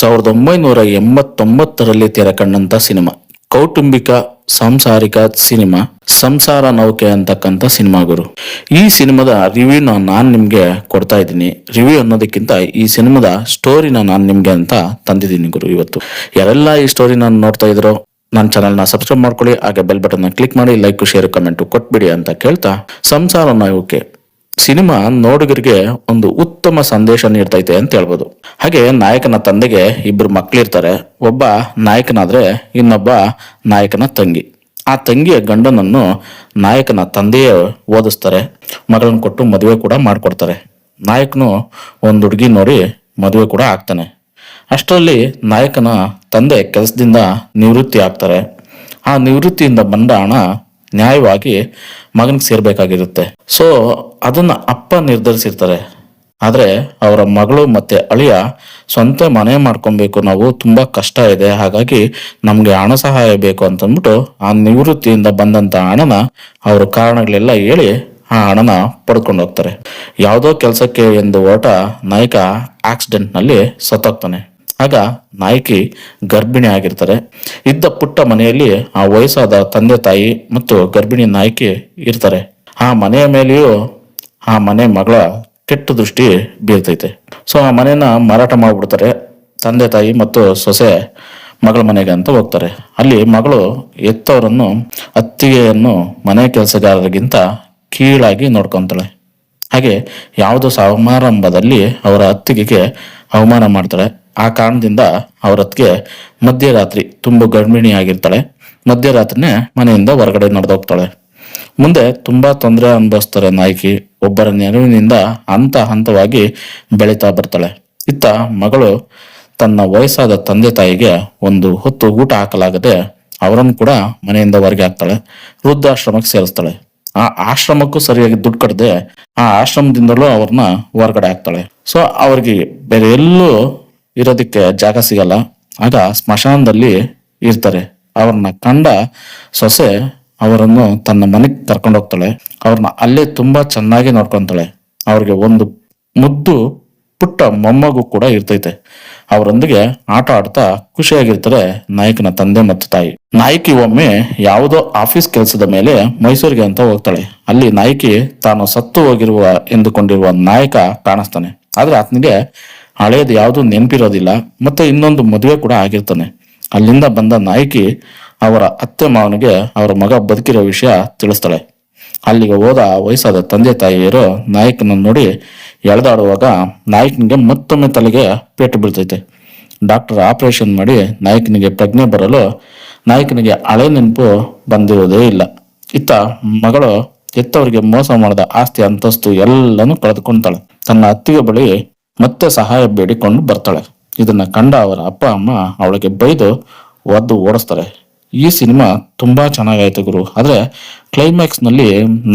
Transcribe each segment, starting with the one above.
1989ರಲ್ಲಿ ತೆರೆ ಕಂಡಂತ ಸಿನಿಮಾ, ಕೌಟುಂಬಿಕ ಸಾಂಸಾರಿಕ ಸಿನಿಮಾ ಸಂಸಾರ ನೌಕೆ ಅಂತಕ್ಕಂಥ ಸಿನಿಮಾ ಗುರು. ಈ ಸಿನಿಮಾದ ರಿವ್ಯೂನ ನಾನು ನಿಮ್ಗೆ ಕೊಡ್ತಾ ಇದ್ದೀನಿ. ರಿವ್ಯೂ ಅನ್ನೋದಕ್ಕಿಂತ ಈ ಸಿನಿಮಾದ ಸ್ಟೋರಿನ ನಾನು ನಿಮ್ಗೆ ಅಂತ ತಂದಿದ್ದೀನಿ ಗುರು. ಇವತ್ತು ಯಾರೆಲ್ಲ ಈ ಸ್ಟೋರಿನ ನೋಡ್ತಾ ಇದ್ರೋ ನನ್ನ ಚಾನಲ್ನ ಸಬ್ಸ್ಕ್ರೈಬ್ ಮಾಡ್ಕೊಳ್ಳಿ, ಹಾಗೆ ಬೆಲ್ ಬಟನ್ ಕ್ಲಿಕ್ ಮಾಡಿ, ಲೈಕ್ ಶೇರ್ ಕಮೆಂಟ್ ಕೊಟ್ಬಿಡಿ ಅಂತ ಕೇಳ್ತಾ, ಸಂಸಾರ ನೌಕೆ ಸಿನಿಮಾ ನೋಡುಗರಿಗೆ ಒಂದು ಉತ್ತಮ ಸಂದೇಶ ನೀಡ್ತೈತೆ ಅಂತ ಹೇಳ್ಬೋದು. ಹಾಗೆ ನಾಯಕನ ತಂದೆಗೆ ಇಬ್ರು ಮಕ್ಳಿರ್ತಾರೆ. ಒಬ್ಬ ನಾಯಕನಾದ್ರೆ ಇನ್ನೊಬ್ಬ ನಾಯಕನ ತಂಗಿ. ಆ ತಂಗಿಯ ಗಂಡನನ್ನು ನಾಯಕನ ತಂದೆಯೇ ಓದಿಸ್ತಾರೆ. ಮಗಳನ್ನ ಕೊಟ್ಟು ಮದುವೆ ಕೂಡ ಮಾಡ್ಕೊಡ್ತಾರೆ. ನಾಯಕನು ಒಂದು ಹುಡುಗಿ ನೋಡಿ ಮದುವೆ ಕೂಡ ಆಗ್ತಾನೆ. ಅಷ್ಟರಲ್ಲಿ ನಾಯಕನ ತಂದೆ ಕೆಲಸದಿಂದ ನಿವೃತ್ತಿ ಆಗ್ತಾರೆ. ಆ ನಿವೃತ್ತಿಯಿಂದ ಬಂದ ಹಣ ನ್ಯಾಯವಾಗಿ ಮಗನಿಗೆ ಸೇರ್ಬೇಕಾಗಿರುತ್ತೆ. ಸೊ ಅದನ್ನ ಅಪ್ಪ ನಿರ್ಧರಿಸಿರ್ತಾರೆ. ಆದ್ರೆ ಅವರ ಮಗಳು ಮತ್ತೆ ಅಳಿಯ ಸ್ವಂತ ಮನೆ ಮಾಡ್ಕೊಬೇಕು, ನಾವು ತುಂಬಾ ಕಷ್ಟ ಇದೆ, ಹಾಗಾಗಿ ನಮ್ಗೆ ಹಣ ಸಹಾಯ ಬೇಕು ಅಂತಂದ್ಬಿಟ್ಟು ಆ ನಿವೃತ್ತಿಯಿಂದ ಬಂದಂತ ಹಣನ ಅವ್ರ ಕಾರಣಗಳೆಲ್ಲ ಹೇಳಿ ಆ ಹಣನ ಪಡ್ಕೊಂಡು ಹೋಗ್ತಾರೆ. ಯಾವುದೋ ಕೆಲಸಕ್ಕೆ ಎಂದು ಹೊರಟ ನಾಯಕ ಆಕ್ಸಿಡೆಂಟ್ ನಲ್ಲಿ ಸತ್ತೋಗ್ತಾನೆ. ಆಗ ನಾಯಕಿ ಗರ್ಭಿಣಿ ಆಗಿರ್ತಾರೆ. ಇದ್ದ ಪುಟ್ಟ ಮನೆಯಲ್ಲಿ ಆ ವಯಸ್ಸಾದ ತಂದೆ ತಾಯಿ ಮತ್ತು ಗರ್ಭಿಣಿ ನಾಯಕಿ ಇರ್ತಾರೆ. ಆ ಮನೆಯ ಮೇಲೆಯೂ ಆ ಮನೆ ಮಗಳ ಕೆಟ್ಟ ದೃಷ್ಟಿ ಬೀಳ್ತೈತೆ. ಸೊ ಆ ಮನೆನ ಮಾರಾಟ ಮಾಡ್ಬಿಡ್ತಾರೆ. ತಂದೆ ತಾಯಿ ಮತ್ತು ಸೊಸೆ ಮಗಳ ಮನೆಗೆ ಅಂತ ಹೋಗ್ತಾರೆ. ಅಲ್ಲಿ ಮಗಳು ಎತ್ತವರನ್ನು, ಅತ್ತಿಗೆಯನ್ನು ಮನೆ ಕೆಲಸಗಾರರಿಗಿಂತ ಕೀಳಾಗಿ ನೋಡ್ಕೊಂತಾಳೆ. ಹಾಗೆ ಯಾವುದೋ ಸಮಾರಂಭದಲ್ಲಿ ಅವರ ಅತ್ತಿಗೆಗೆ ಅವಮಾನ ಮಾಡ್ತಾಳೆ. ಆ ಕಾರಣದಿಂದ ಅವರ ಅತ್ತಿಗೆ ಮಧ್ಯರಾತ್ರಿ ತುಂಬ ಗರ್ಭಿಣಿ ಆಗಿರ್ತಾಳೆ. ಮಧ್ಯರಾತ್ರಿನೇ ಮನೆಯಿಂದ ಹೊರಗಡೆ ನಡೆದೋಗ್ತಾಳೆ. ಮುಂದೆ ತುಂಬಾ ತೊಂದರೆ ಅನುಭವಿಸ್ತಾರೆ ನಾಯಕಿ. ಒಬ್ಬರ ನೆರವಿನಿಂದ ಹಂತ ಹಂತವಾಗಿ ಬೆಳೀತಾ ಬರ್ತಾಳೆ. ಇತ್ತ ಮಗಳು ತನ್ನ ವಯಸ್ಸಾದ ತಂದೆ ತಾಯಿಗೆ ಒಂದು ಹೊತ್ತು ಊಟ ಹಾಕಲಾಗದೆ ಅವರನ್ನು ಕೂಡ ಮನೆಯಿಂದ ಹೊರಗೆ ಹಾಕ್ತಾಳೆ. ವೃದ್ಧಾಶ್ರಮಕ್ಕೆ ಸೇರಿಸ್ತಾಳೆ. ಆ ಆಶ್ರಮಕ್ಕೂ ಸರಿಯಾಗಿ ದುಡ್ಡು ಕಟ್ಟದೆ ಆ ಆಶ್ರಮದಿಂದಲೂ ಅವ್ರನ್ನ ಹೊರಗಡೆ ಹಾಕ್ತಾಳೆ. ಸೊ ಅವ್ರಿಗೆ ಬೇರೆ ಎಲ್ಲೂ ಇರೋದಕ್ಕೆ ಜಾಗ ಸಿಗಲ್ಲ. ಆಗ ಸ್ಮಶಾನದಲ್ಲಿ ಇರ್ತಾರೆ. ಅವ್ರನ್ನ ಕಂಡ ಸೊಸೆ ಅವರನ್ನು ತನ್ನ ಮನೆಗೆ ಕರ್ಕೊಂಡು ಹೋಗ್ತಾಳೆ. ಅವ್ರನ್ನ ಅಲ್ಲೇ ತುಂಬಾ ಚೆನ್ನಾಗಿ ನೋಡ್ಕೊಂತಾಳೆ. ಅವ್ರಿಗೆ ಒಂದು ಮುದ್ದು ಪುಟ್ಟ ಮೊಮ್ಮಗು ಕೂಡ ಇರ್ತೈತೆ. ಅವರೊಂದಿಗೆ ಆಟ ಆಡ್ತಾ ಖುಷಿಯಾಗಿರ್ತಾರೆ ನಾಯಕನ ತಂದೆ ಮತ್ತು ತಾಯಿ. ನಾಯಕಿ ಒಮ್ಮೆ ಯಾವುದೋ ಆಫೀಸ್ ಕೆಲಸದ ಮೇಲೆ ಮೈಸೂರಿಗೆ ಅಂತ ಹೋಗ್ತಾಳೆ. ಅಲ್ಲಿ ನಾಯಕಿ ತಾನು ಸತ್ತು ಹೋಗಿರುವ ಎಂದುಕೊಂಡಿರುವ ನಾಯಕ ಕಾಣಿಸ್ತಾನೆ. ಆದ್ರೆ ಆತನಿಗೆ ಹಳೇದು ಯಾವುದು ನೆನಪಿರೋದಿಲ್ಲ. ಮತ್ತೆ ಇನ್ನೊಂದು ಮದುವೆ ಕೂಡ ಆಗಿರ್ತಾನೆ. ಅಲ್ಲಿಂದ ಬಂದ ನಾಯಕಿ ಅವರ ಅತ್ತೆ ಮಾವನಿಗೆ ಅವರ ಮಗ ಬದುಕಿರೋ ವಿಷಯ ತಿಳಿಸ್ತಾಳೆ. ಅಲ್ಲಿಗೆ ಹೋದ ವಯಸ್ಸಾದ ತಂದೆ ತಾಯಿಯರು ನಾಯಕನ ನೋಡಿ ಎಳೆದಾಡುವಾಗ ನಾಯಕನಿಗೆ ಮತ್ತೊಮ್ಮೆ ತಲೆಗೆ ಪೇಟು ಬೀಳ್ತೈತೆ. ಡಾಕ್ಟರ್ ಆಪರೇಷನ್ ಮಾಡಿ ನಾಯಕನಿಗೆ ಪ್ರಜ್ಞೆ ಬರಲು ನಾಯಕನಿಗೆ ಹಳೆ ನೆನಪು ಬಂದಿರೋದೇ ಇಲ್ಲ. ಇತ್ತ ಮಗಳು ಎತ್ತವರಿಗೆ ಮೋಸ ಮಾಡಿದ ಆಸ್ತಿ ಅಂತಸ್ತು ಎಲ್ಲನೂ ಕಳೆದುಕೊಂತಾಳೆ. ತನ್ನ ಅತ್ತಿಗೆ ಬಳಿ ಮತ್ತೆ ಸಹಾಯ ಬೇಡಿಕೊಂಡು ಬರ್ತಾಳೆ. ಇದನ್ನ ಕಂಡ ಅವರ ಅಪ್ಪ ಅಮ್ಮ ಅವಳಿಗೆ ಬೈದು ಒದ್ದು ಓಡಿಸ್ತಾರೆ. ಈ ಸಿನಿಮಾ ತುಂಬಾ ಚೆನ್ನಾಗಾಯ್ತು ಗುರು. ಆದ್ರೆ ಕ್ಲೈಮ್ಯಾಕ್ಸ್ ನಲ್ಲಿ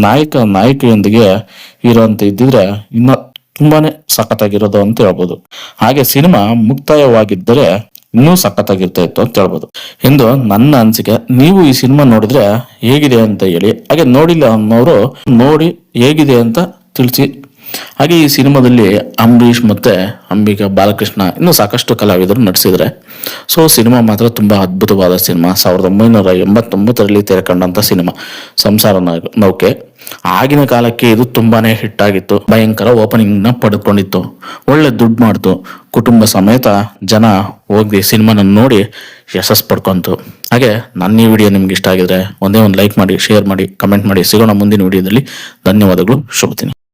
ನಾಯಕ ನಾಯಕಿಯೊಂದಿಗೆ ಇರೋಂತ ಇದ್ದಿದ್ರೆ ಇನ್ನ ತುಂಬಾನೇ ಸಖತ್ತಾಗಿರೋದು ಅಂತ ಹೇಳ್ಬೋದು. ಹಾಗೆ ಸಿನಿಮಾ ಮುಕ್ತಾಯವಾಗಿದ್ದರೆ ಇನ್ನೂ ಸಖತ್ತಾಗಿರ್ತಾ ಇತ್ತು ಅಂತ ಹೇಳ್ಬೋದು ಎಂದು ನನ್ನ ಅನಿಸಿಕೆ. ನೀವು ಈ ಸಿನಿಮಾ ನೋಡಿದ್ರೆ ಹೇಗಿದೆ ಅಂತ ಹೇಳಿ, ಹಾಗೆ ನೋಡಿಲ್ಲ ಅನ್ನೋರು ನೋಡಿ ಹೇಗಿದೆ ಅಂತ ತಿಳಿಸಿ. ಹಾಗೆ ಈ ಸಿನಿಮಾದಲ್ಲಿ ಅಂಬರೀಷ್ ಮತ್ತೆ ಅಂಬಿಕಾ ಬಾಲಕೃಷ್ಣ ಇನ್ನು ಸಾಕಷ್ಟು ಕಲಾವಿದರು ನಟಿಸಿದ್ರೆ. ಸೊ ಸಿನಿಮಾ ಮಾತ್ರ ತುಂಬಾ ಅದ್ಭುತವಾದ ಸಿನಿಮಾ. 1989ರಲ್ಲಿ ತೆರೆ ಕಂಡಂತ ಸಿನಿಮಾ ಸಂಸಾರ ನೌಕೆ. ಆಗಿನ ಕಾಲಕ್ಕೆ ಇದು ತುಂಬಾನೇ ಹಿಟ್ ಆಗಿತ್ತು. ಭಯಂಕರ ಓಪನಿಂಗ್ ನ ಪಡೆದುಕೊಂಡಿತ್ತು. ಒಳ್ಳೆ ದುಡ್ಡು ಮಾಡ್ತು. ಕುಟುಂಬ ಸಮೇತ ಜನ ಹೋಗಿ ಸಿನಿಮಾನ ನೋಡಿ ಯಶಸ್ಸು ಪಡ್ಕೊಂತು. ಹಾಗೆ ನನ್ನ ಈ ವಿಡಿಯೋ ನಿಮ್ಗೆ ಇಷ್ಟ ಆಗಿದ್ರೆ ಒಂದೇ ಒಂದು ಲೈಕ್ ಮಾಡಿ, ಶೇರ್ ಮಾಡಿ, ಕಮೆಂಟ್ ಮಾಡಿ. ಸಿಗೋಣ ಮುಂದಿನ ವಿಡಿಯೋದಲ್ಲಿ. ಧನ್ಯವಾದಗಳು. ಶುಭ ದಿನ.